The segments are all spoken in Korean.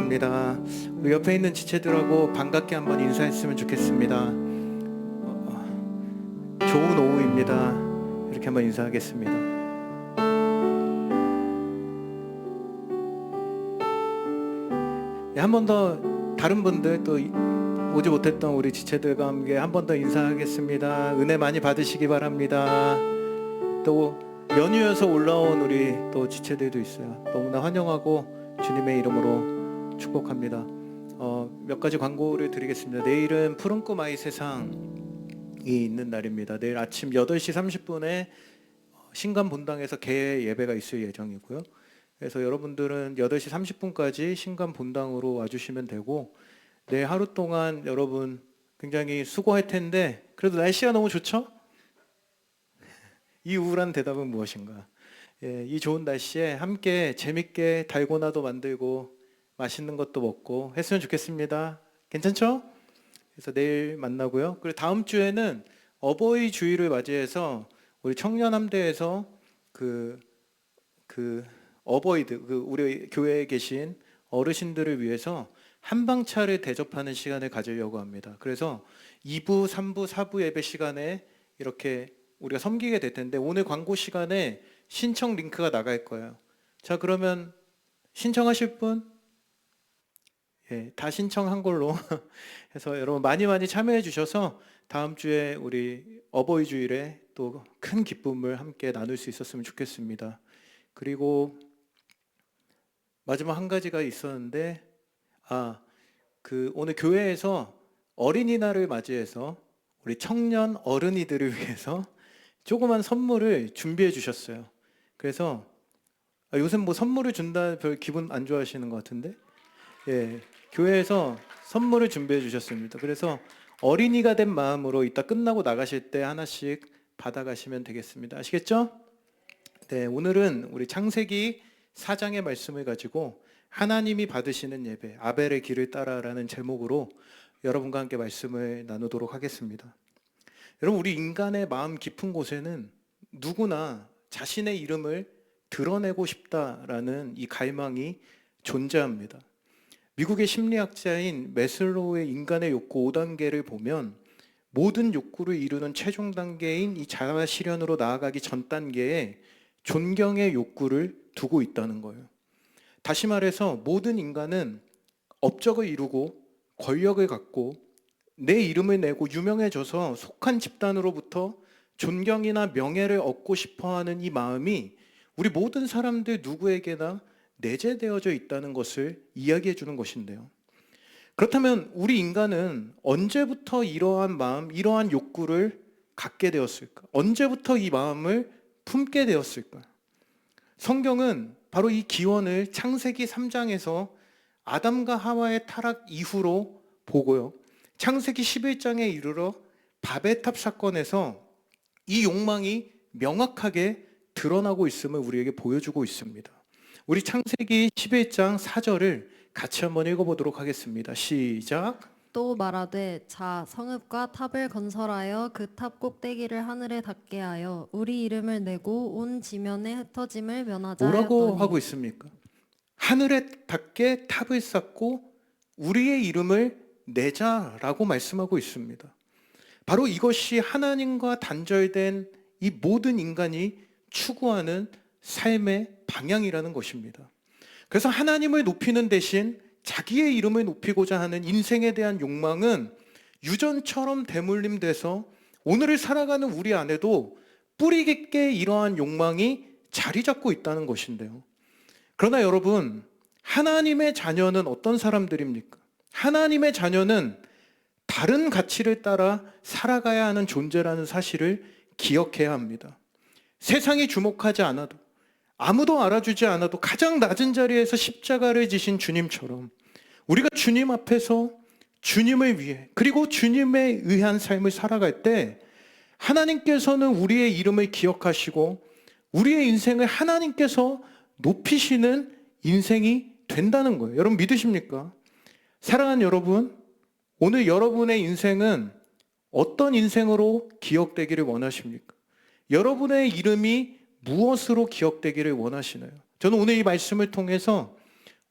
감사합니다. 우리 옆에 있는 지체들하고 반갑게 한번 인사했으면 좋겠습니다. 좋은 오후입니다. 이렇게 한번 인사하겠습니다. 한 번 더 다른 분들 또 오지 못했던 우리 지체들과 함께 한 번 더 인사하겠습니다. 은혜 많이 받으시기 바랍니다. 또 연휴여서 올라온 우리 또 지체들도 있어요. 너무나 환영하고 주님의 이름으로 축복합니다. 몇 가지 광고를 드리겠습니다. 내일은 푸른 꿈 아이 세상이 있는 날입니다. 내일 아침 8시 30분에 신간 본당에서 개 예배가 있을 예정이고요. 그래서 여러분들은 8시 30분까지 신간 본당으로 와주시면 되고, 내일 하루 동안 여러분 굉장히 수고할 텐데 그래도 날씨가 너무 좋죠? 이 우울한 대답은 무엇인가? 이 좋은 날씨에 함께 재밌게 달고나도 만들고 맛있는 것도 먹고 했으면 좋겠습니다. 괜찮죠? 그래서 내일 만나고요. 그리고 다음 주에는 어버이 주일을 맞이해서 우리 청년함대에서 어버이들, 우리 교회에 계신 어르신들을 위해서 한방차를 대접하는 시간을 가지려고 합니다. 그래서 2부, 3부, 4부 예배 시간에 이렇게 우리가 섬기게 될 텐데, 오늘 광고 시간에 신청 링크가 나갈 거예요. 자, 그러면 신청하실 분? 다 신청한 걸로 해서 여러분 많이 참여해 주셔서 다음 주에 우리 어버이 주일에 또 큰 기쁨을 함께 나눌 수 있었으면 좋겠습니다. 그리고 마지막 한 가지가 있었는데, 오늘 교회에서 어린이날을 맞이해서 우리 청년 어른이들을 위해서 조그만 선물을 준비해 주셨어요. 그래서 요새 뭐 선물을 준다 별 기분 안 좋아하시는 것 같은데, 교회에서 선물을 준비해 주셨습니다. 그래서 어린이가 된 마음으로 이따 끝나고 나가실 때 하나씩 받아가시면 되겠습니다. 아시겠죠? 네, 오늘은 우리 창세기 4장의 말씀을 가지고 하나님이 받으시는 예배, 아벨의 길을 따라라는 제목으로 여러분과 함께 말씀을 나누도록 하겠습니다. 여러분, 우리 인간의 마음 깊은 곳에는 누구나 자신의 이름을 드러내고 싶다라는 이 갈망이 존재합니다. 미국의 심리학자인 매슬로우의 인간의 욕구 5단계를 보면 모든 욕구를 이루는 최종 단계인 이 자아 실현으로 나아가기 전 단계에 존경의 욕구를 두고 있다는 거예요. 다시 말해서 모든 인간은 업적을 이루고 권력을 갖고 내 이름을 내고 유명해져서 속한 집단으로부터 존경이나 명예를 얻고 싶어하는 이 마음이 우리 모든 사람들 누구에게나 내재되어져 있다는 것을 이야기해 주는 것인데요. 그렇다면 우리 인간은 언제부터 이러한 마음, 이러한 욕구를 갖게 되었을까? 언제부터 이 마음을 품게 되었을까? 성경은 바로 이 기원을 창세기 3장에서 아담과 하와의 타락 이후로 보고요, 창세기 11장에 이르러 바벨탑 사건에서 이 욕망이 명확하게 드러나고 있음을 우리에게 보여주고 있습니다. 우리 창세기 11장 4절을 같이 한번 읽어보도록 하겠습니다. 시작. 또 말하되 자 성읍과 탑을 건설하여 그 탑 꼭대기를 하늘에 닿게 하여 우리 이름을 내고 온 지면에 흩어짐을 면하자 뭐라고 하였더니. 하고 있습니까? 하늘에 닿게 탑을 쌓고 우리의 이름을 내자라고 말씀하고 있습니다. 바로 이것이 하나님과 단절된 이 모든 인간이 추구하는 삶의 방향이라는 것입니다. 그래서 하나님을 높이는 대신 자기의 이름을 높이고자 하는 인생에 대한 욕망은 유전처럼 대물림돼서 오늘을 살아가는 우리 안에도 뿌리 깊게 이러한 욕망이 자리 잡고 있다는 것인데요. 그러나 여러분, 하나님의 자녀는 어떤 사람들입니까? 하나님의 자녀는 다른 가치를 따라 살아가야 하는 존재라는 사실을 기억해야 합니다. 세상이 주목하지 않아도, 아무도 알아주지 않아도 가장 낮은 자리에서 십자가를 지신 주님처럼 우리가 주님 앞에서 주님을 위해, 그리고 주님에 의한 삶을 살아갈 때 하나님께서는 우리의 이름을 기억하시고 우리의 인생을 하나님께서 높이시는 인생이 된다는 거예요. 여러분 믿으십니까? 사랑하는 여러분, 오늘 여러분의 인생은 어떤 인생으로 기억되기를 원하십니까? 여러분의 이름이 무엇으로 기억되기를 원하시나요? 저는 오늘 이 말씀을 통해서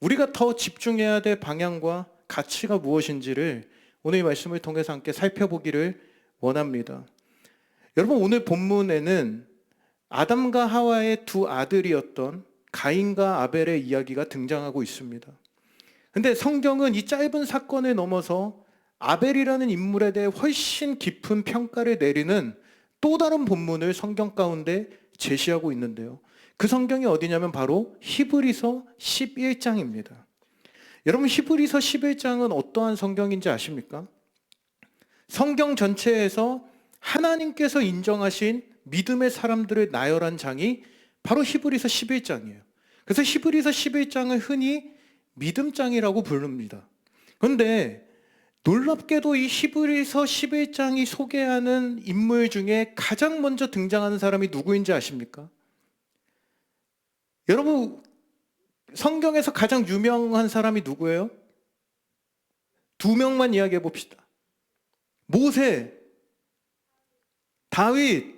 우리가 더 집중해야 될 방향과 가치가 무엇인지를 오늘 이 말씀을 통해서 함께 살펴보기를 원합니다. 여러분, 오늘 본문에는 아담과 하와의 두 아들이었던 가인과 아벨의 이야기가 등장하고 있습니다. 근데 성경은 이 짧은 사건을 넘어서 아벨이라는 인물에 대해 훨씬 깊은 평가를 내리는 또 다른 본문을 성경 가운데 제시하고 있는데요. 그 성경이 어디냐면 바로 히브리서 11장입니다. 여러분, 히브리서 11장은 어떠한 성경인지 아십니까? 성경 전체에서 하나님께서 인정하신 믿음의 사람들을 나열한 장이 바로 히브리서 11장이에요. 그래서 히브리서 11장을 흔히 믿음장이라고 부릅니다. 그런데 놀랍게도 이 히브리서 11장이 소개하는 인물 중에 가장 먼저 등장하는 사람이 누구인지 아십니까? 여러분, 성경에서 가장 유명한 사람이 누구예요? 두 명만 이야기해 봅시다. 모세, 다윗,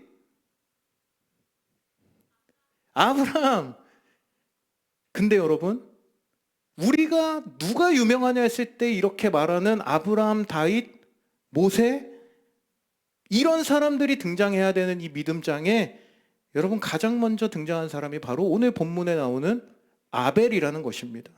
아브라함. 근데 여러분, 우리가 누가 유명하냐 했을 때 이렇게 말하는 아브라함, 다윗, 모세, 이런 사람들이 등장해야 되는 이 믿음장에 여러분, 가장 먼저 등장한 사람이 바로 오늘 본문에 나오는 아벨이라는 것입니다.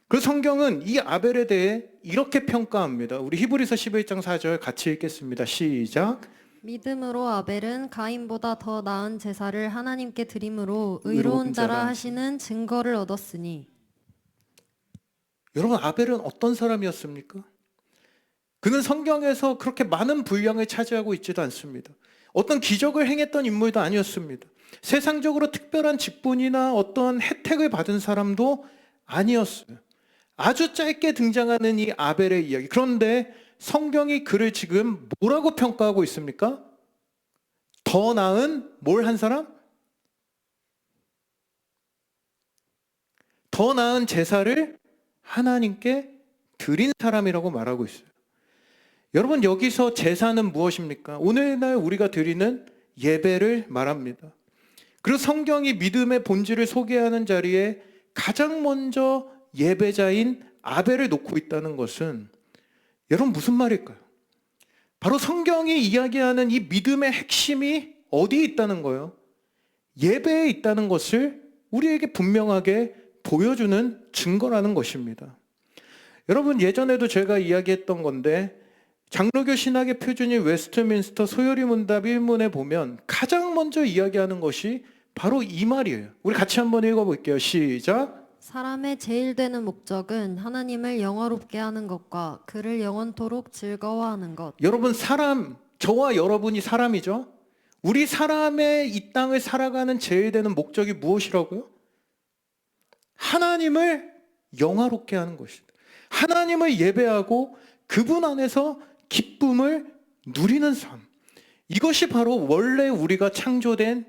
그 성경은 이 아벨에 대해 이렇게 평가합니다. 우리 히브리서 11장 4절 같이 읽겠습니다. 시작. 믿음으로 아벨은 가인보다 더 나은 제사를 하나님께 드림으로 의로운 자라 하시는 증거를 얻었으니. 여러분, 아벨은 어떤 사람이었습니까? 그는 성경에서 그렇게 많은 분량을 차지하고 있지도 않습니다. 어떤 기적을 행했던 인물도 아니었습니다. 세상적으로 특별한 직분이나 어떤 혜택을 받은 사람도 아니었어요. 아주 짧게 등장하는 이 아벨의 이야기. 그런데 성경이 그를 지금 뭐라고 평가하고 있습니까? 더 나은 뭘 한 사람? 더 나은 제사를 하나님께 드린 사람이라고 말하고 있어요. 여러분, 여기서 제사는 무엇입니까? 오늘날 우리가 드리는 예배를 말합니다. 그리고 성경이 믿음의 본질을 소개하는 자리에 가장 먼저 예배자인 아벨을 놓고 있다는 것은 여러분, 무슨 말일까요? 바로 성경이 이야기하는 이 믿음의 핵심이 어디에 있다는 거예요? 예배에 있다는 것을 우리에게 분명하게 보여주는 증거라는 것입니다. 여러분, 예전에도 제가 이야기했던 건데 장로교 신학의 표준인 웨스트민스터 소요리 문답 1문에 보면 가장 먼저 이야기하는 것이 바로 이 말이에요. 우리 같이 한번 읽어볼게요. 시작. 사람의 제일 되는 목적은 하나님을 영화롭게 하는 것과 그를 영원토록 즐거워하는 것. 여러분, 저와 여러분이 사람이죠? 우리 사람의 이 땅을 살아가는 제일 되는 목적이 무엇이라고요? 하나님을 영화롭게 하는 것입니다. 하나님을 예배하고 그분 안에서 기쁨을 누리는 삶. 이것이 바로 원래 우리가 창조된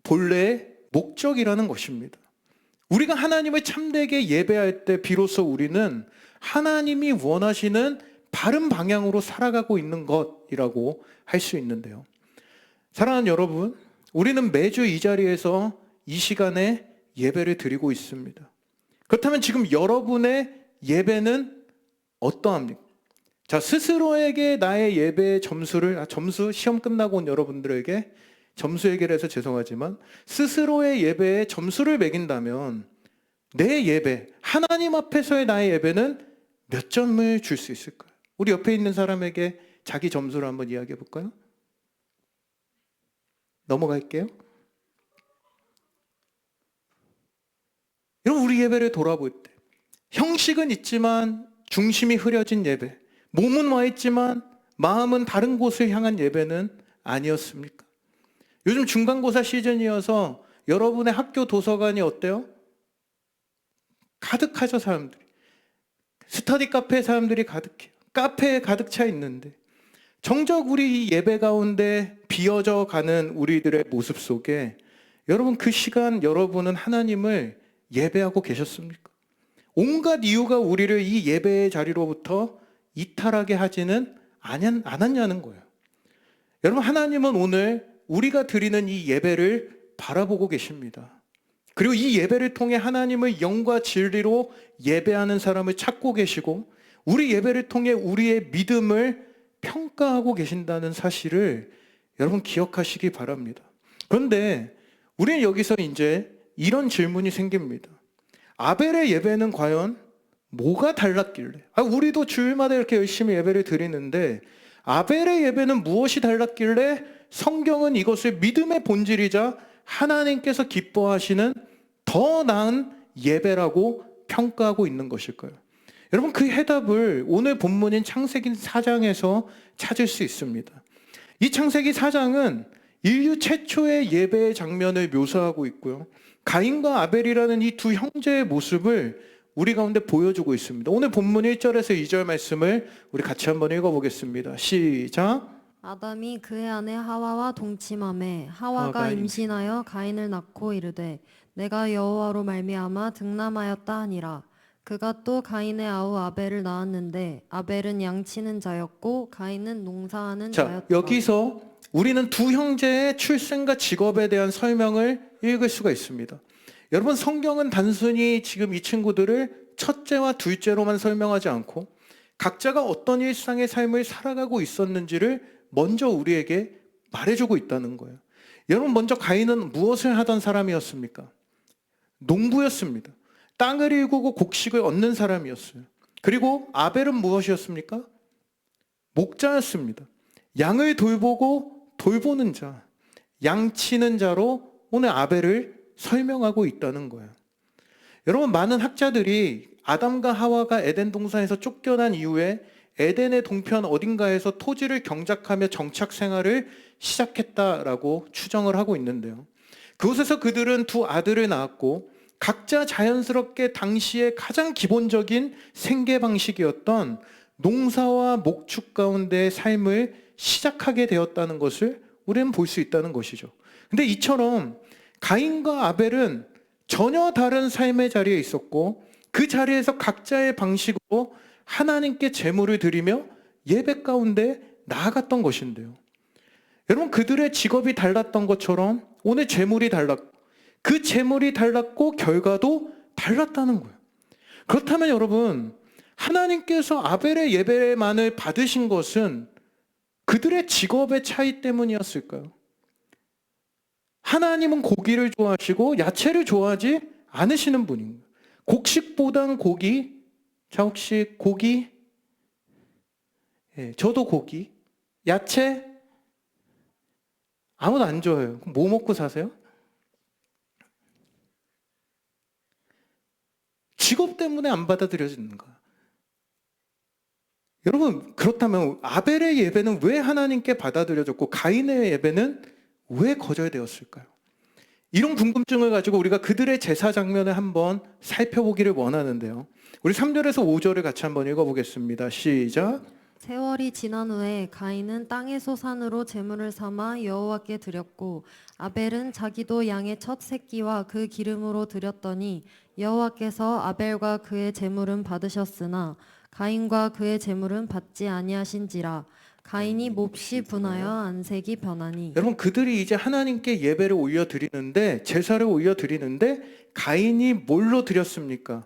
본래의 목적이라는 것입니다. 우리가 하나님을 참되게 예배할 때 비로소 우리는 하나님이 원하시는 바른 방향으로 살아가고 있는 것이라고 할 수 있는데요. 사랑하는 여러분, 우리는 매주 이 자리에서 이 시간에 예배를 드리고 있습니다. 그렇다면 지금 여러분의 예배는 어떠합니까? 자, 스스로에게 나의 예배의 점수 시험 끝나고 온 여러분들에게 점수 얘기를 해서 죄송하지만 스스로의 예배에 점수를 매긴다면 내 예배, 하나님 앞에서의 나의 예배는 몇 점을 줄 수 있을까요? 우리 옆에 있는 사람에게 자기 점수를 한번 이야기해 볼까요? 넘어갈게요. 여러분, 우리 예배를 돌아볼 때 형식은 있지만 중심이 흐려진 예배, 몸은 와 있지만 마음은 다른 곳을 향한 예배는 아니었습니까? 요즘 중간고사 시즌이어서 여러분의 학교 도서관이 어때요? 가득하죠, 사람들이. 스터디 카페에 사람들이 가득해요. 카페에 가득 차 있는데 정작 우리 이 예배 가운데 비어져 가는 우리들의 모습 속에 여러분, 그 시간 여러분은 하나님을 예배하고 계셨습니까? 온갖 이유가 우리를 이 예배의 자리로부터 이탈하게 하지는 않았냐는 거예요. 여러분, 하나님은 오늘 우리가 드리는 이 예배를 바라보고 계십니다. 그리고 이 예배를 통해 하나님을 영과 진리로 예배하는 사람을 찾고 계시고 우리 예배를 통해 우리의 믿음을 평가하고 계신다는 사실을 여러분 기억하시기 바랍니다. 그런데 우리는 여기서 이제 이런 질문이 생깁니다. 아벨의 예배는 과연 뭐가 달랐길래? 우리도 주일마다 이렇게 열심히 예배를 드리는데 아벨의 예배는 무엇이 달랐길래 성경은 이것을 믿음의 본질이자 하나님께서 기뻐하시는 더 나은 예배라고 평가하고 있는 것일까요? 여러분, 그 해답을 오늘 본문인 창세기 4장에서 찾을 수 있습니다. 이 창세기 4장은 인류 최초의 예배의 장면을 묘사하고 있고요. 가인과 아벨이라는 이 두 형제의 모습을 우리 가운데 보여주고 있습니다. 오늘 본문 1절에서 2절 말씀을 우리 같이 한번 읽어보겠습니다. 시작. 아담이 그의 아내 하와와 동침하매 하와가 임신하여 가인을 낳고 이르되 내가 여호와로 말미암아 득남하였다 하니라. 그가 또 가인의 아우 아벨을 낳았는데 아벨은 양치는 자였고 가인은 농사하는 자였다. 여기서 우리는 두 형제의 출생과 직업에 대한 설명을 읽을 수가 있습니다. 여러분, 성경은 단순히 지금 이 친구들을 첫째와 둘째로만 설명하지 않고 각자가 어떤 일상의 삶을 살아가고 있었는지를 먼저 우리에게 말해주고 있다는 거예요. 여러분, 먼저 가인은 무엇을 하던 사람이었습니까? 농부였습니다. 땅을 일구고 곡식을 얻는 사람이었어요. 그리고 아벨은 무엇이었습니까? 목자였습니다. 양을 돌보고 돌보는 자, 양치는 자로 오늘 아벨을 설명하고 있다는 거예요. 여러분, 많은 학자들이 아담과 하와가 에덴 동산에서 쫓겨난 이후에 에덴의 동편 어딘가에서 토지를 경작하며 정착 생활을 시작했다라고 추정을 하고 있는데요. 그곳에서 그들은 두 아들을 낳았고 각자 자연스럽게 당시의 가장 기본적인 생계 방식이었던 농사와 목축 가운데의 삶을 시작하게 되었다는 것을 우리는 볼 수 있다는 것이죠. 근데 이처럼 가인과 아벨은 전혀 다른 삶의 자리에 있었고 그 자리에서 각자의 방식으로 하나님께 제물을 드리며 예배 가운데 나아갔던 것인데요. 여러분, 그들의 직업이 달랐던 것처럼 오늘 제물이 달랐고 그 제물이 달랐고 결과도 달랐다는 거예요. 그렇다면 여러분, 하나님께서 아벨의 예배만을 받으신 것은 그들의 직업의 차이 때문이었을까요? 하나님은 고기를 좋아하시고 야채를 좋아하지 않으시는 분인 거예요. 곡식보단 고기. 자, 혹시 고기? 저도 고기. 야채? 아무도 안 좋아해요. 그럼 뭐 먹고 사세요? 직업 때문에 안 받아들여지는 거야. 여러분, 그렇다면 아벨의 예배는 왜 하나님께 받아들여졌고 가인의 예배는 왜 거절되었을까요? 이런 궁금증을 가지고 우리가 그들의 제사 장면을 한번 살펴보기를 원하는데요. 우리 3절에서 5절을 같이 한번 읽어보겠습니다. 시작. 세월이 지난 후에 가인은 땅의 소산으로 제물을 삼아 여호와께 드렸고 아벨은 자기도 양의 첫 새끼와 그 기름으로 드렸더니 여호와께서 아벨과 그의 제물은 받으셨으나 가인과 그의 제물은 받지 아니하신지라. 가인이 몹시 분하여 안색이 변하니. 여러분, 그들이 이제 하나님께 예배를 올려드리는데 제사를 올려드리는데 가인이 뭘로 드렸습니까?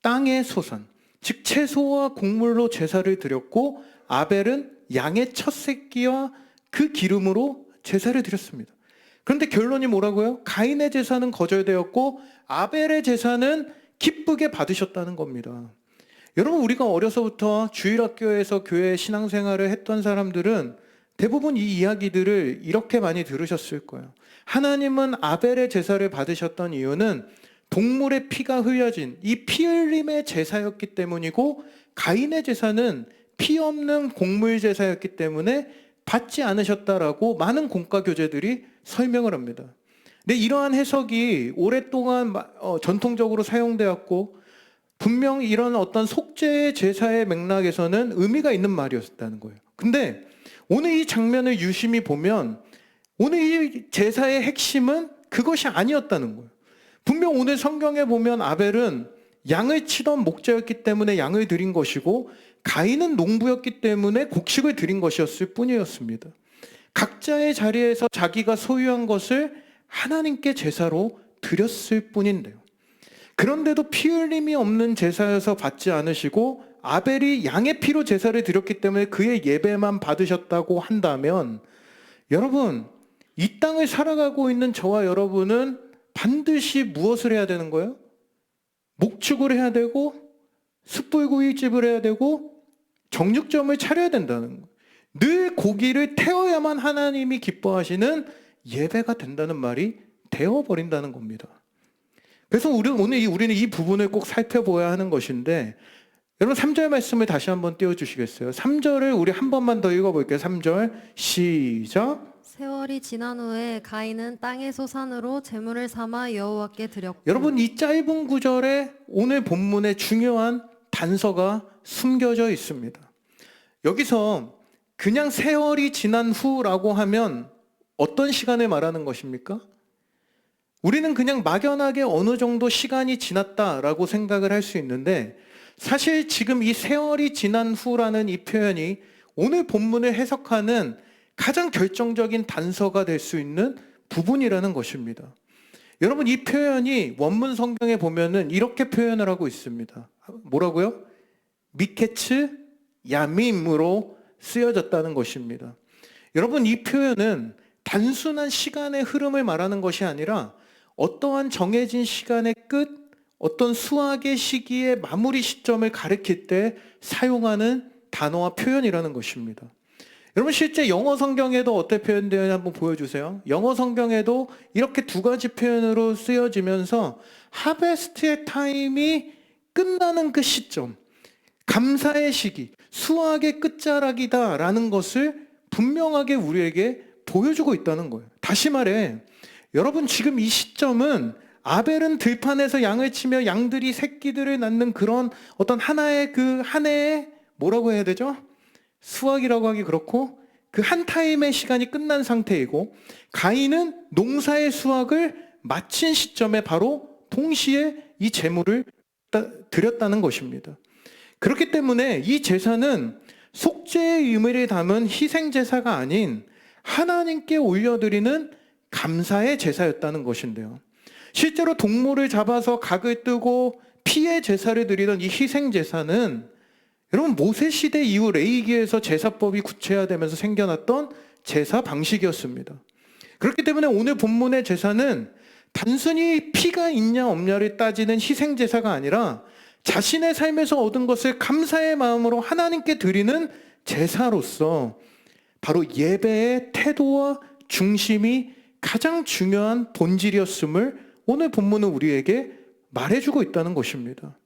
땅의 소산, 즉 채소와 곡물로 제사를 드렸고 아벨은 양의 첫 새끼와 그 기름으로 제사를 드렸습니다. 그런데 결론이 뭐라고요? 가인의 제사는 거절되었고 아벨의 제사는 기쁘게 받으셨다는 겁니다. 여러분, 우리가 어려서부터 주일학교에서 교회 신앙생활을 했던 사람들은 대부분 이 이야기들을 이렇게 많이 들으셨을 거예요. 하나님은 아벨의 제사를 받으셨던 이유는 동물의 피가 흘려진 이 피 흘림의 제사였기 때문이고 가인의 제사는 피 없는 곡물 제사였기 때문에 받지 않으셨다라고 많은 공과 교재들이 설명을 합니다. 근데 이러한 해석이 오랫동안 전통적으로 사용되었고 분명 이런 어떤 속죄의 제사의 맥락에서는 의미가 있는 말이었다는 거예요. 근데 오늘 이 장면을 유심히 보면 오늘 이 제사의 핵심은 그것이 아니었다는 거예요. 분명 오늘 성경에 보면 아벨은 양을 치던 목자였기 때문에 양을 드린 것이고 가인은 농부였기 때문에 곡식을 드린 것이었을 뿐이었습니다. 각자의 자리에서 자기가 소유한 것을 하나님께 제사로 드렸을 뿐인데요. 그런데도 피 흘림이 없는 제사여서 받지 않으시고 아벨이 양의 피로 제사를 드렸기 때문에 그의 예배만 받으셨다고 한다면, 여러분, 이 땅을 살아가고 있는 저와 여러분은 반드시 무엇을 해야 되는 거예요? 목축을 해야 되고 숯불구이집을 해야 되고 정육점을 차려야 된다는 거예요. 늘 고기를 태워야만 하나님이 기뻐하시는 예배가 된다는 말이 되어버린다는 겁니다. 그래서 우리는 이 부분을 꼭 살펴보아야 하는 것인데, 여러분 3절 말씀을 다시 한번 띄워주시겠어요? 3절을 우리 한 번만 더 읽어볼게요. 3절 시작. 세월이 지난 후에 가인은 땅의 소산으로 제물을 삼아 여호와께 드렸고. 여러분 이 짧은 구절에 오늘 본문의 중요한 단서가 숨겨져 있습니다. 여기서 그냥 세월이 지난 후라고 하면 어떤 시간을 말하는 것입니까? 우리는 그냥 막연하게 어느 정도 시간이 지났다라고 생각을 할 수 있는데, 사실 지금 이 세월이 지난 후라는 이 표현이 오늘 본문을 해석하는 가장 결정적인 단서가 될 수 있는 부분이라는 것입니다. 여러분 이 표현이 원문 성경에 보면은 이렇게 표현을 하고 있습니다. 뭐라고요? 미케츠 야밈으로 쓰여졌다는 것입니다. 여러분 이 표현은 단순한 시간의 흐름을 말하는 것이 아니라 어떠한 정해진 시간의 끝, 어떤 수학의 시기의 마무리 시점을 가리킬 때 사용하는 단어와 표현이라는 것입니다. 여러분 실제 영어 성경에도 어떻게 표현되었는지 한번 보여주세요. 영어 성경에도 이렇게 두 가지 표현으로 쓰여지면서 하베스트의 타임이 끝나는 그 시점, 감사의 시기, 수확의 끝자락이다라는 것을 분명하게 우리에게 보여주고 있다는 거예요. 다시 말해, 여러분 지금 이 시점은 아벨은 들판에서 양을 치며 양들이 새끼들을 낳는 그런 어떤 하나의 그 한 해의 뭐라고 해야 되죠? 수확이라고 하기 그렇고 그 한 타임의 시간이 끝난 상태이고, 가인은 농사의 수확을 마친 시점에 바로 동시에 이 제물을 드렸다는 것입니다. 그렇기 때문에 이 제사는 속죄의 의미를 담은 희생 제사가 아닌 하나님께 올려드리는 감사의 제사였다는 것인데요. 실제로 동물을 잡아서 각을 뜨고 피의 제사를 드리던 이 희생 제사는 여러분 모세 시대 이후 레위기에서 제사법이 구체화되면서 생겨났던 제사 방식이었습니다. 그렇기 때문에 오늘 본문의 제사는 단순히 피가 있냐 없냐를 따지는 희생 제사가 아니라 자신의 삶에서 얻은 것을 감사의 마음으로 하나님께 드리는 제사로서 바로 예배의 태도와 중심이 가장 중요한 본질이었음을 오늘 본문은 우리에게 말해주고 있다는 것입니다.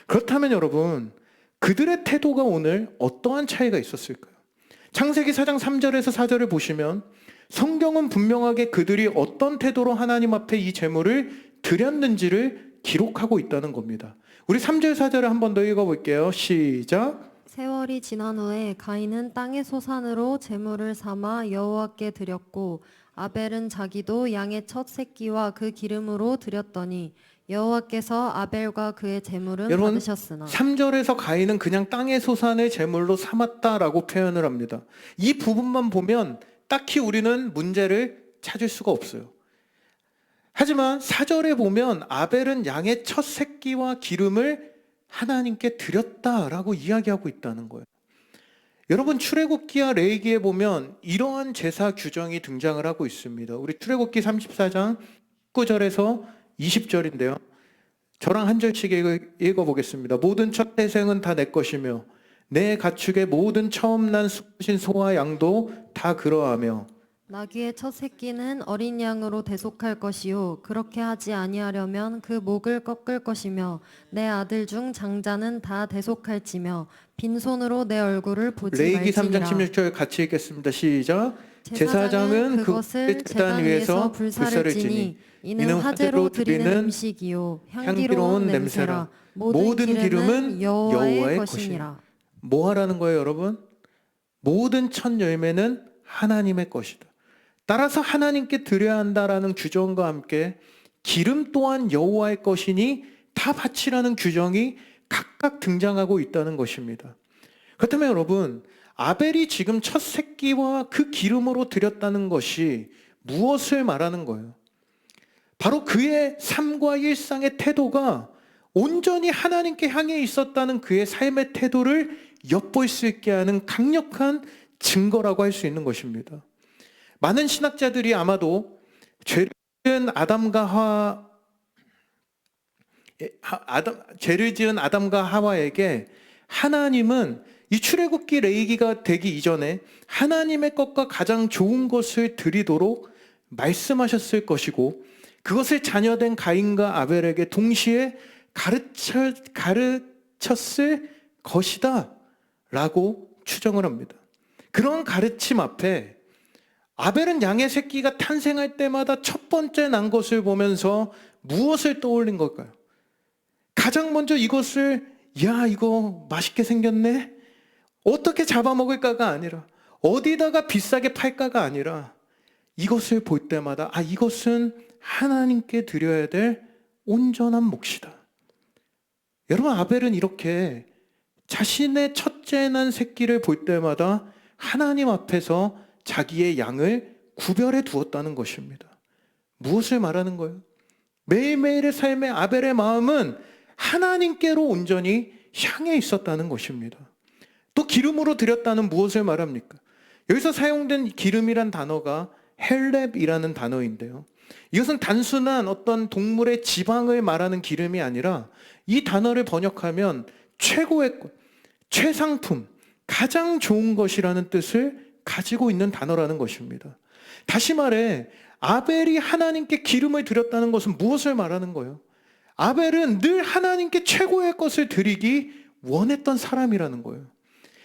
그렇다면 여러분, 그들의 태도가 오늘 어떠한 차이가 있었을까요? 창세기 4장 3절에서 4절을 보시면 성경은 분명하게 그들이 어떤 태도로 하나님 앞에 이 제물을 드렸는지를 기록하고 있다는 겁니다. 우리 3절 4절을 한 번 더 읽어볼게요. 시작. 세월이 지난 후에 가인은 땅의 소산으로 제물을 삼아 여호와께 드렸고 아벨은 자기도 양의 첫 새끼와 그 기름으로 드렸더니 여호와께서 아벨과 그의 제물은 여러분, 받으셨으나. 3절에서 가인은 그냥 땅의 소산을 제물로 삼았다라고 표현을 합니다. 이 부분만 보면 딱히 우리는 문제를 찾을 수가 없어요. 하지만 4절에 보면 아벨은 양의 첫 새끼와 기름을 하나님께 드렸다라고 이야기하고 있다는 거예요. 여러분 출애굽기와 레위기에 보면 이러한 제사 규정이 등장을 하고 있습니다. 우리 출애굽기 34장 19절에서 20절인데요. 저랑 한 절씩 읽어보겠습니다. 모든 첫 태생은 다 내 것이며 내 가축의 모든 처음 난 수신 소와 양도 다 그러하며 나귀의 첫 새끼는 어린 양으로 대속할 것이요 그렇게 하지 아니하려면 그 목을 꺾을 것이며 내 아들 중 장자는 다 대속할지며 빈손으로 내 얼굴을 보지 레위기 3장 말지니라. 16절 같이 읽겠습니다. 시작. 제사장은 그것을 제단 위에서 불사를 지니 이는 화제로 드리는 음식이요 향기로운 냄새라. 모든 기름은 여호와의 것이니라. 뭐 하라는 거예요, 여러분? 모든 첫 열매는 하나님의 것이다. 따라서 하나님께 드려야 한다라는 규정과 함께 기름 또한 여호와의 것이니 다 바치라는 규정이 각각 등장하고 있다는 것입니다. 그렇다면 여러분, 아벨이 지금 첫 새끼와 그 기름으로 드렸다는 것이 무엇을 말하는 거예요? 바로 그의 삶과 일상의 태도가 온전히 하나님께 향해 있었다는 그의 삶의 태도를 엿볼 수 있게 하는 강력한 증거라고 할 수 있는 것입니다. 많은 신학자들이 아마도 죄를 지은 아담과 하와에게 하나님은 이 출애굽기 레위기가 되기 이전에 하나님의 것과 가장 좋은 것을 드리도록 말씀하셨을 것이고, 그것을 자녀된 가인과 아벨에게 동시에 가르쳤을 것이다 라고 추정을 합니다. 그런 가르침 앞에 아벨은 양의 새끼가 탄생할 때마다 첫 번째 난 것을 보면서 무엇을 떠올린 걸까요? 가장 먼저 이것을, 야, 이거 맛있게 생겼네? 어떻게 잡아먹을까가 아니라, 어디다가 비싸게 팔까가 아니라, 이것을 볼 때마다 이것은 하나님께 드려야 될 온전한 몫이다. 여러분, 아벨은 이렇게 자신의 첫째 난 새끼를 볼 때마다 하나님 앞에서 자기의 양을 구별해 두었다는 것입니다. 무엇을 말하는 거예요? 매일매일의 삶의 아벨의 마음은 하나님께로 온전히 향해 있었다는 것입니다. 또 기름으로 드렸다는 무엇을 말합니까? 여기서 사용된 기름이란 단어가 헬렙이라는 단어인데요. 이것은 단순한 어떤 동물의 지방을 말하는 기름이 아니라 이 단어를 번역하면 최고의 것, 최상품, 가장 좋은 것이라는 뜻을 가지고 있는 단어라는 것입니다. 다시 말해 아벨이 하나님께 기름을 드렸다는 것은 무엇을 말하는 거예요? 아벨은 늘 하나님께 최고의 것을 드리기 원했던 사람이라는 거예요.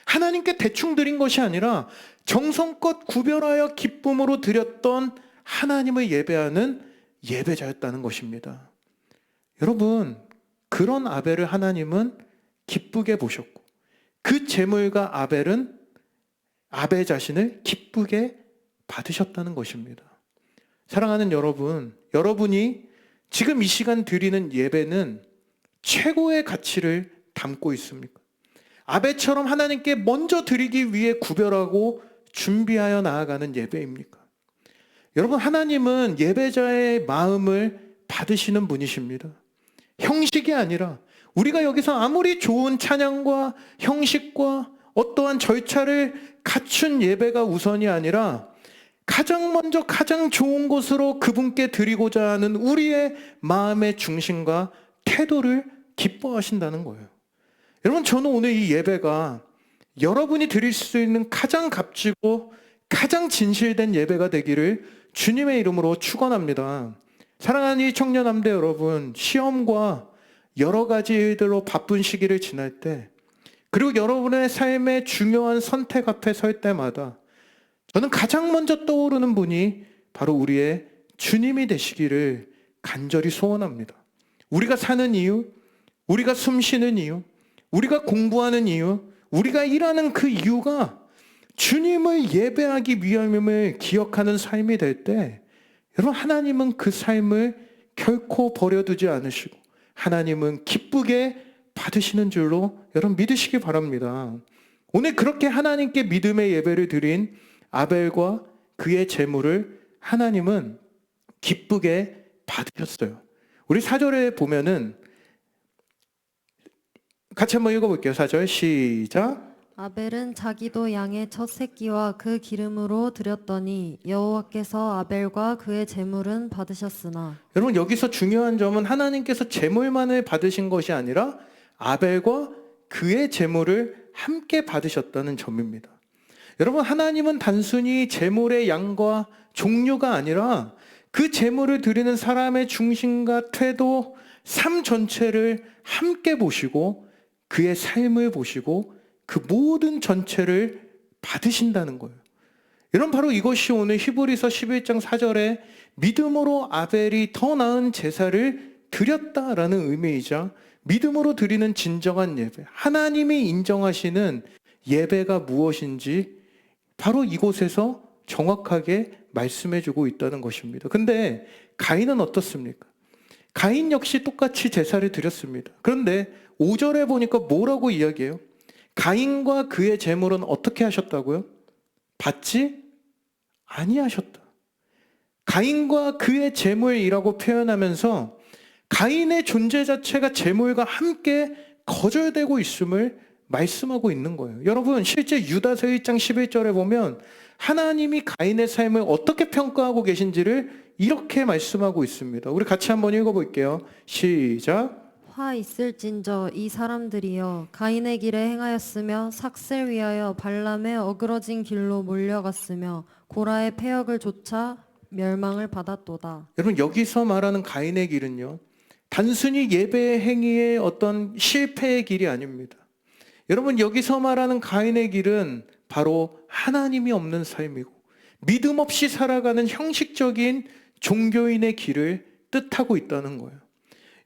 하나님께 대충 드린 것이 아니라 정성껏 구별하여 기쁨으로 드렸던 하나님을 예배하는 예배자였다는 것입니다. 여러분, 그런 아벨을 하나님은 기쁘게 보셨고, 그 제물과 아벨 자신을 기쁘게 받으셨다는 것입니다. 사랑하는 여러분, 여러분이 지금 이 시간 드리는 예배는 최고의 가치를 담고 있습니까? 아벨처럼 하나님께 먼저 드리기 위해 구별하고 준비하여 나아가는 예배입니까? 여러분, 하나님은 예배자의 마음을 받으시는 분이십니다. 형식이 아니라, 우리가 여기서 아무리 좋은 찬양과 형식과 어떠한 절차를 갖춘 예배가 우선이 아니라 가장 먼저 가장 좋은 것으로 그분께 드리고자 하는 우리의 마음의 중심과 태도를 기뻐하신다는 거예요. 여러분, 저는 오늘 이 예배가 여러분이 드릴 수 있는 가장 값지고 가장 진실된 예배가 되기를 주님의 이름으로 축원합니다. 사랑하는 이 청년남대 여러분, 시험과 여러 가지 일들로 바쁜 시기를 지날 때, 그리고 여러분의 삶의 중요한 선택 앞에 설 때마다 저는 가장 먼저 떠오르는 분이 바로 우리의 주님이 되시기를 간절히 소원합니다. 우리가 사는 이유, 우리가 숨 쉬는 이유, 우리가 공부하는 이유, 우리가 일하는 그 이유가 주님을 예배하기 위함을 기억하는 삶이 될 때, 여러분, 하나님은 그 삶을 결코 버려두지 않으시고 하나님은 기쁘게 받으시는 줄로 여러분 믿으시기 바랍니다. 오늘 그렇게 하나님께 믿음의 예배를 드린 아벨과 그의 제물을 하나님은 기쁘게 받으셨어요. 우리 4절에 보면은 같이 한번 읽어볼게요. 4절 시작. 아벨은 자기도 양의 첫 새끼와 그 기름으로 드렸더니 여호와께서 아벨과 그의 제물은 받으셨으나. 여러분, 여기서 중요한 점은 하나님께서 제물만을 받으신 것이 아니라 아벨과 그의 제물을 함께 받으셨다는 점입니다. 여러분, 하나님은 단순히 제물의 양과 종류가 아니라 그 제물을 드리는 사람의 중심과 태도, 삶 전체를 함께 보시고 그의 삶을 보시고 그 모든 전체를 받으신다는 거예요. 여러분, 바로 이것이 오늘 히브리서 11장 4절에 믿음으로 아벨이 더 나은 제사를 드렸다라는 의미이자 믿음으로 드리는 진정한 예배, 하나님이 인정하시는 예배가 무엇인지 바로 이곳에서 정확하게 말씀해주고 있다는 것입니다. 근데 가인은 어떻습니까? 가인 역시 똑같이 제사를 드렸습니다. 그런데 5절에 보니까 뭐라고 이야기해요? 가인과 그의 제물은 어떻게 하셨다고요? 받지 아니하셨다. 가인과 그의 재물이라고 표현하면서 가인의 존재 자체가 재물과 함께 거절되고 있음을 말씀하고 있는 거예요. 여러분, 실제 유다서 1장 11절에 보면 하나님이 가인의 삶을 어떻게 평가하고 계신지를 이렇게 말씀하고 있습니다. 우리 같이 한번 읽어볼게요. 시작. 화 있을진저 이 사람들이여 가인의 길에 행하였으며 삭슬 위하여 발람의 어그러진 길로 몰려갔으며 고라의 패역을 좇아 멸망을 받았도다. 여러분, 여기서 말하는 가인의 길은요, 단순히 예배의 행위의 어떤 실패의 길이 아닙니다. 여러분, 여기서 말하는 가인의 길은 바로 하나님이 없는 삶이고 믿음 없이 살아가는 형식적인 종교인의 길을 뜻하고 있다는 거예요.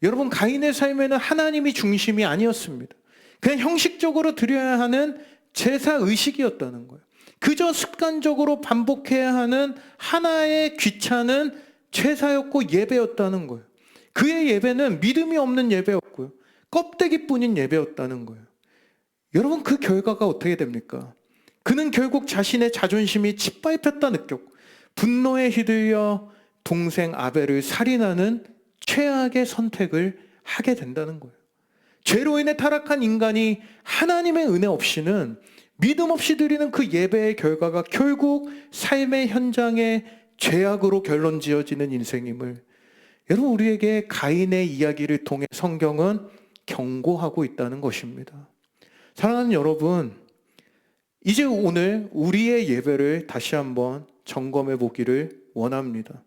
여러분, 가인의 삶에는 하나님이 중심이 아니었습니다. 그냥 형식적으로 드려야 하는 제사 의식이었다는 거예요. 그저 습관적으로 반복해야 하는 하나의 귀찮은 제사였고 예배였다는 거예요. 그의 예배는 믿음이 없는 예배였고요, 껍데기뿐인 예배였다는 거예요. 여러분, 그 결과가 어떻게 됩니까? 그는 결국 자신의 자존심이 짓밟혔다 느꼈고 분노에 휘둘려 동생 아벨을 살인하는 최악의 선택을 하게 된다는 거예요. 죄로 인해 타락한 인간이 하나님의 은혜 없이는 믿음 없이 드리는 그 예배의 결과가 결국 삶의 현장에 죄악으로 결론 지어지는 인생임을, 여러분, 우리에게 가인의 이야기를 통해 성경은 경고하고 있다는 것입니다. 사랑하는 여러분, 이제 오늘 우리의 예배를 다시 한번 점검해 보기를 원합니다.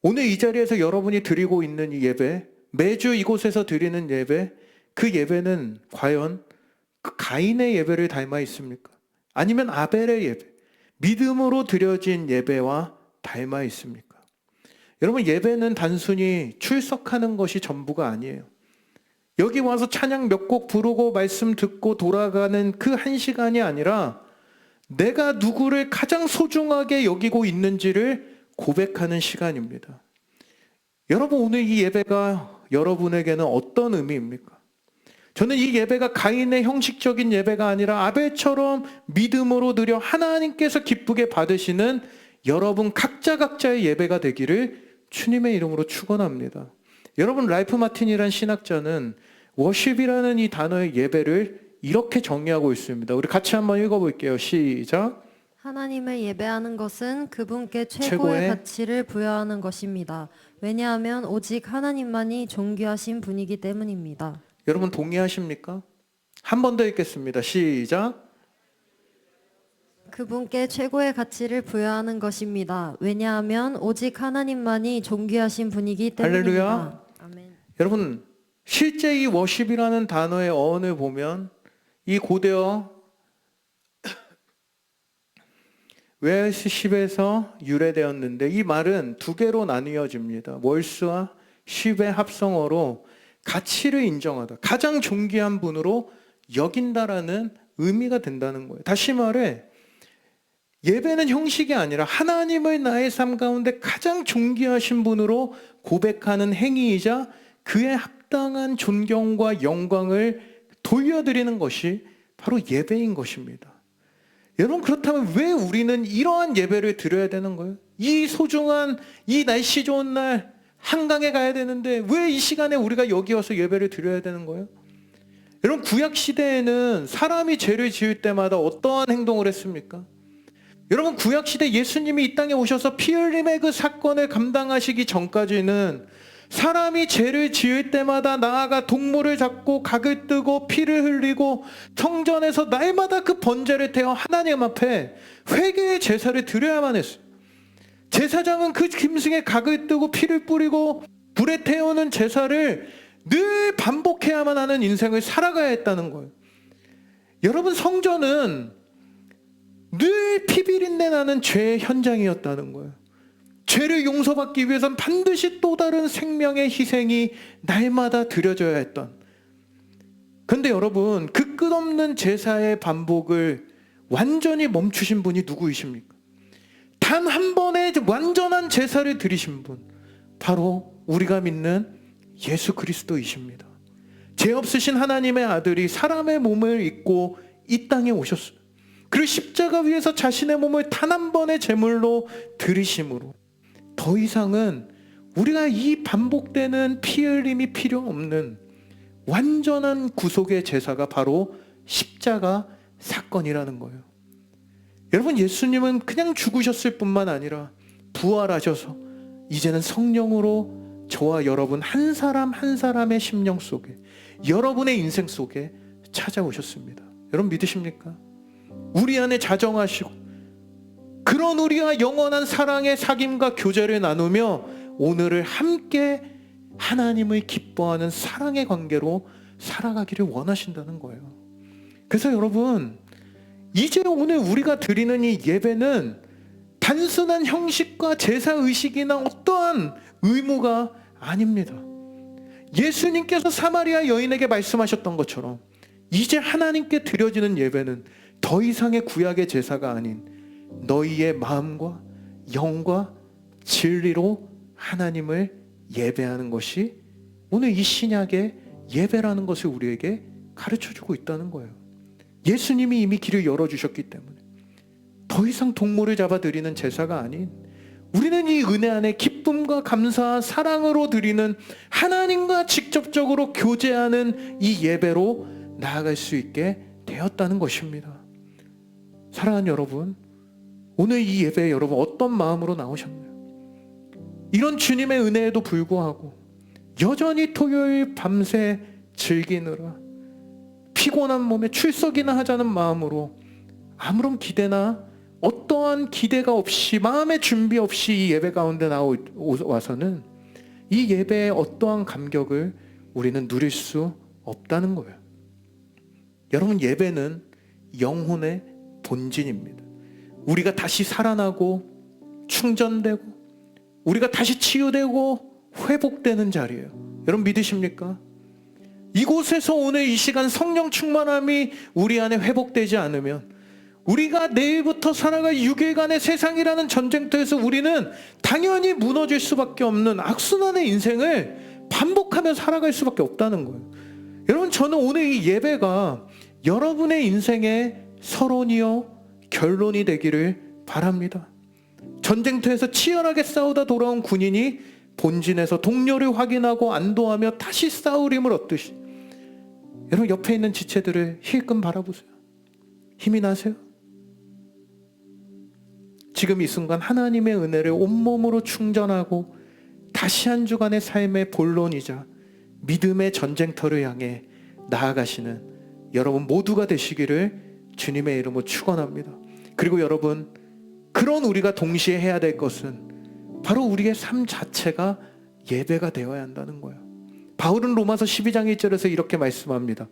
오늘 이 자리에서 여러분이 드리고 있는 이 예배, 매주 이곳에서 드리는 예배, 그 예배는 과연 그 가인의 예배를 닮아 있습니까? 아니면 아벨의 예배, 믿음으로 드려진 예배와 닮아 있습니까? 여러분, 예배는 단순히 출석하는 것이 전부가 아니에요. 여기 와서 찬양 몇 곡 부르고 말씀 듣고 돌아가는 그 한 시간이 아니라 내가 누구를 가장 소중하게 여기고 있는지를 고백하는 시간입니다. 여러분, 오늘 이 예배가 여러분에게는 어떤 의미입니까? 저는 이 예배가 가인의 형식적인 예배가 아니라 아벨처럼 믿음으로 드려 하나님께서 기쁘게 받으시는 여러분 각자의 예배가 되기를 주님의 이름으로 축원합니다. 여러분, 라이프 마틴이라는 신학자는 워십이라는 이 단어의 예배를 이렇게 정의하고 있습니다. 우리 같이 한번 읽어볼게요. 시작. 하나님을 예배하는 것은 그분께 최고의 최고의 가치를 부여하는 것입니다. 왜냐하면 오직 하나님만이 존귀하신 분이기 때문입니다. 여러분, 동의하십니까? 한 번 더 읽겠습니다. 시작. 그분께 최고의 가치를 부여하는 것입니다. 왜냐하면 오직 하나님만이 존귀하신 분이기 때문입니다. 할렐루야. 아멘. 여러분, 실제 이 워십이라는 단어의 어원을 보면 이 고대어 웨어십에서 유래되었는데 이 말은 두 개로 나뉘어집니다. 월스와 십의 합성어로 가치를 인정하다, 가장 존귀한 분으로 여긴다라는 의미가 된다는 거예요. 다시 말해, 예배는 형식이 아니라 하나님을 나의 삶 가운데 가장 존귀하신 분으로 고백하는 행위이자 그의 합당한 존경과 영광을 돌려드리는 것이 바로 예배인 것입니다. 여러분, 그렇다면 왜 우리는 이러한 예배를 드려야 되는 거예요? 이 소중한, 이 날씨 좋은 날 한강에 가야 되는데 왜 이 시간에 우리가 여기 와서 예배를 드려야 되는 거예요? 여러분, 구약 시대에는 사람이 죄를 지을 때마다 어떠한 행동을 했습니까? 여러분, 구약 시대 예수님이 이 땅에 오셔서 피 흘림의 그 사건을 감당하시기 전까지는 사람이 죄를 지을 때마다 나아가 동물을 잡고 각을 뜨고 피를 흘리고 성전에서 날마다 그 번제를 태워 하나님 앞에 회개의 제사를 드려야만 했어요. 제사장은 그 짐승의 각을 뜨고 피를 뿌리고 불에 태우는 제사를 늘 반복해야만 하는 인생을 살아가야 했다는 거예요. 여러분, 성전은 늘 피비린내 나는 죄의 현장이었다는 거예요. 죄를 용서받기 위해선 반드시 또 다른 생명의 희생이 날마다 드려져야 했던. 그런데 여러분, 그 끝없는 제사의 반복을 완전히 멈추신 분이 누구이십니까? 단 한 번의 완전한 제사를 드리신 분, 바로 우리가 믿는 예수 그리스도이십니다. 죄 없으신 하나님의 아들이 사람의 몸을 입고 이 땅에 오셨어요. 그리고 십자가 위에서 자신의 몸을 단 한 번의 제물로 드리심으로 더 이상은 우리가 이 반복되는 피 흘림이 필요 없는 완전한 구속의 제사가 바로 십자가 사건이라는 거예요. 여러분, 예수님은 그냥 죽으셨을 뿐만 아니라 부활하셔서 이제는 성령으로 저와 여러분 한 사람 한 사람의 심령 속에, 여러분의 인생 속에 찾아오셨습니다. 여러분 믿으십니까? 우리 안에 자정하시고 그런 우리와 영원한 사랑의 사귐과 교제를 나누며 오늘을 함께 하나님을 기뻐하는 사랑의 관계로 살아가기를 원하신다는 거예요. 그래서 여러분, 이제 오늘 우리가 드리는 이 예배는 단순한 형식과 제사의식이나 어떠한 의무가 아닙니다. 예수님께서 사마리아 여인에게 말씀하셨던 것처럼 이제 하나님께 드려지는 예배는 더 이상의 구약의 제사가 아닌 너희의 마음과 영과 진리로 하나님을 예배하는 것이 오늘 이 신약의 예배라는 것을 우리에게 가르쳐주고 있다는 거예요. 예수님이 이미 길을 열어주셨기 때문에 더 이상 동물을 잡아드리는 제사가 아닌 우리는 이 은혜 안에 기쁨과 감사와 사랑으로 드리는 하나님과 직접적으로 교제하는 이 예배로 나아갈 수 있게 되었다는 것입니다. 사랑하는 여러분, 오늘 이 예배에 여러분 어떤 마음으로 나오셨나요? 이런 주님의 은혜에도 불구하고 여전히 토요일 밤새 즐기느라 피곤한 몸에 출석이나 하자는 마음으로 아무런 기대나 어떠한 기대가 없이 마음의 준비 없이 이 예배 가운데 나와서는 이 예배의 어떠한 감격을 우리는 누릴 수 없다는 거예요. 여러분, 예배는 영혼의 본진입니다. 우리가 다시 살아나고 충전되고 우리가 다시 치유되고 회복되는 자리예요. 여러분 믿으십니까? 이곳에서 오늘 이 시간 성령 충만함이 우리 안에 회복되지 않으면 우리가 내일부터 살아갈 6일간의 세상이라는 전쟁터에서 우리는 당연히 무너질 수밖에 없는 악순환의 인생을 반복하며 살아갈 수밖에 없다는 거예요. 여러분, 저는 오늘 이 예배가 여러분의 인생의 서론이요 결론이 되기를 바랍니다. 전쟁터에서 치열하게 싸우다 돌아온 군인이 본진에서 동료를 확인하고 안도하며 다시 싸울 힘을 얻듯이 여러분 옆에 있는 지체들을 힐끔 바라보세요. 힘이 나세요? 지금 이 순간 하나님의 은혜를 온몸으로 충전하고 다시 한 주간의 삶의 본론이자 믿음의 전쟁터를 향해 나아가시는 여러분 모두가 되시기를 주님의 이름으로 축원합니다. 그리고 여러분, 그런 우리가 동시에 해야 될 것은 바로 우리의 삶 자체가 예배가 되어야 한다는 거예요. 바울은 로마서 12장 1절에서 이렇게 말씀합니다.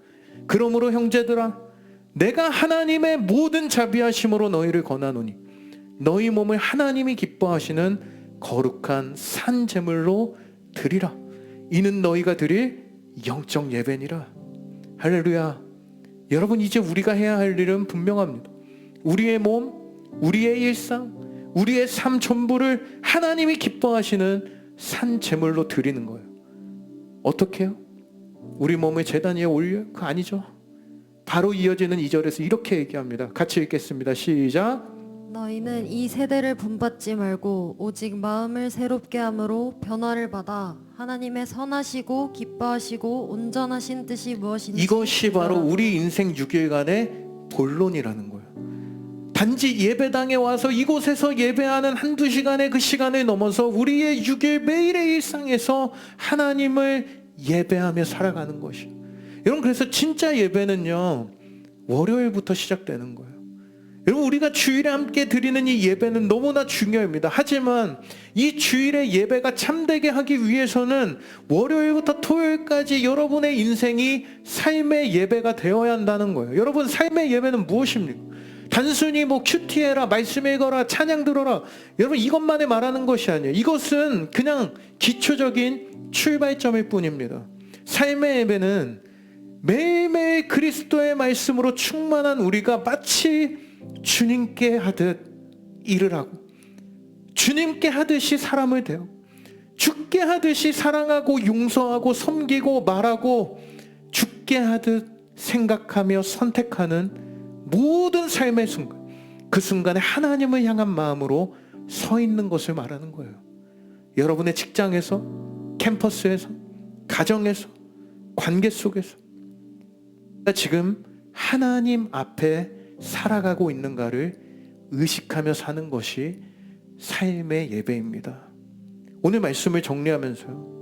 그러므로 형제들아, 내가 하나님의 모든 자비하심으로 너희를 권하노니 너희 몸을 하나님이 기뻐하시는 거룩한 산 제물로 드리라. 이는 너희가 드릴 영적 예배니라. 할렐루야. 여러분, 이제 우리가 해야 할 일은 분명합니다. 우리의 몸, 우리의 일상, 우리의 삶 전부를 하나님이 기뻐하시는 산 제물로 드리는 거예요. 어떻게 해요? 우리 몸을 제단 위에 올려요? 그거 아니죠. 바로 이어지는 2절에서 이렇게 얘기합니다. 같이 읽겠습니다. 시작. 너희는 이 세대를 본받지 말고 오직 마음을 새롭게 함으로 변화를 받아 하나님의 선하시고 기뻐하시고 온전하신 뜻이 무엇인지 이것이 바로 우리 인생 6일간의 본론이라는 거예요. 단지 예배당에 와서 이곳에서 예배하는 한두 시간의 그 시간을 넘어서 우리의 6일 매일의 일상에서 하나님을 예배하며 살아가는 것이에요. 여러분, 그래서 진짜 예배는요 월요일부터 시작되는 거예요. 여러분, 우리가 주일에 함께 드리는 이 예배는 너무나 중요합니다. 하지만 이 주일의 예배가 참되게 하기 위해서는 월요일부터 토요일까지 여러분의 인생이 삶의 예배가 되어야 한다는 거예요. 여러분, 삶의 예배는 무엇입니까? 단순히 뭐 큐티해라, 말씀 읽어라, 찬양 들어라, 여러분 이것만에 말하는 것이 아니에요. 이것은 그냥 기초적인 출발점일 뿐입니다. 삶의 예배는 매일매일 그리스도의 말씀으로 충만한 우리가 마치 주님께 하듯 일을 하고 주님께 하듯이 사람을 대하고 죽게 하듯이 사랑하고 용서하고 섬기고 말하고 죽게 하듯 생각하며 선택하는 모든 삶의 순간, 그 순간에 하나님을 향한 마음으로 서 있는 것을 말하는 거예요. 여러분의 직장에서, 캠퍼스에서, 가정에서, 관계 속에서 지금 하나님 앞에 살아가고 있는가를 의식하며 사는 것이 삶의 예배입니다. 오늘 말씀을 정리하면서요,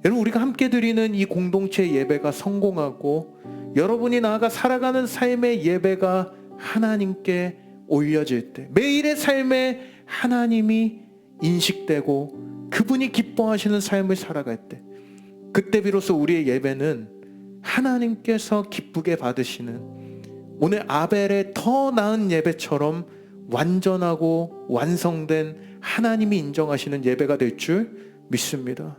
여러분, 우리가 함께 드리는 이 공동체 예배가 성공하고 여러분이 나아가 살아가는 삶의 예배가 하나님께 올려질 때, 매일의 삶에 하나님이 인식되고 그분이 기뻐하시는 삶을 살아갈 때, 그때 비로소 우리의 예배는 하나님께서 기쁘게 받으시는, 오늘 아벨의 더 나은 예배처럼 완전하고 완성된 하나님이 인정하시는 예배가 될 줄 믿습니다.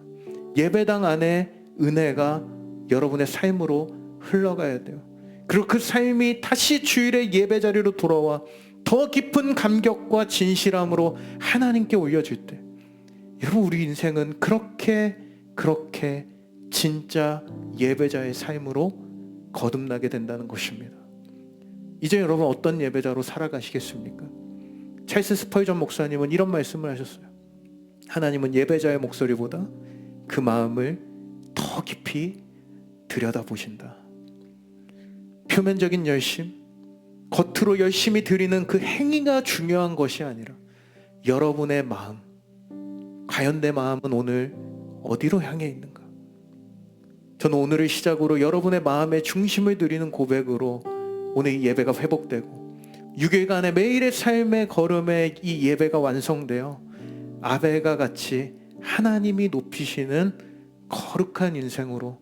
예배당 안에 은혜가 여러분의 삶으로 흘러가야 돼요. 그리고 그 삶이 다시 주일의 예배 자리로 돌아와 더 깊은 감격과 진실함으로 하나님께 올려질 때, 여러분, 우리 인생은 그렇게 진짜 예배자의 삶으로 거듭나게 된다는 것입니다. 이제 여러분 어떤 예배자로 살아가시겠습니까? 찰스 스펄전 목사님은 이런 말씀을 하셨어요. 하나님은 예배자의 목소리보다 그 마음을 더 깊이 들여다보신다. 표면적인 열심, 겉으로 열심히 드리는 그 행위가 중요한 것이 아니라 여러분의 마음, 과연 내 마음은 오늘 어디로 향해 있는가? 저는 오늘을 시작으로 여러분의 마음의 중심을 드리는 고백으로 오늘 이 예배가 회복되고 6일간의 매일의 삶의 걸음에 이 예배가 완성되어 아벨과 같이 하나님이 높이시는 거룩한 인생으로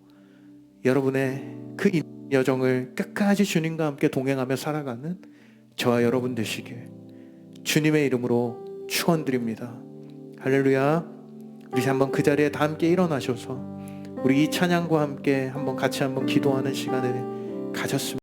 여러분의 그 여정을 끝까지 주님과 함께 동행하며 살아가는 저와 여러분 되시길 주님의 이름으로 축원드립니다. 할렐루야. 우리 한번 그 자리에 다 함께 일어나셔서 우리 이 찬양과 함께 한번 같이 한번 기도하는 시간을 가졌습니다.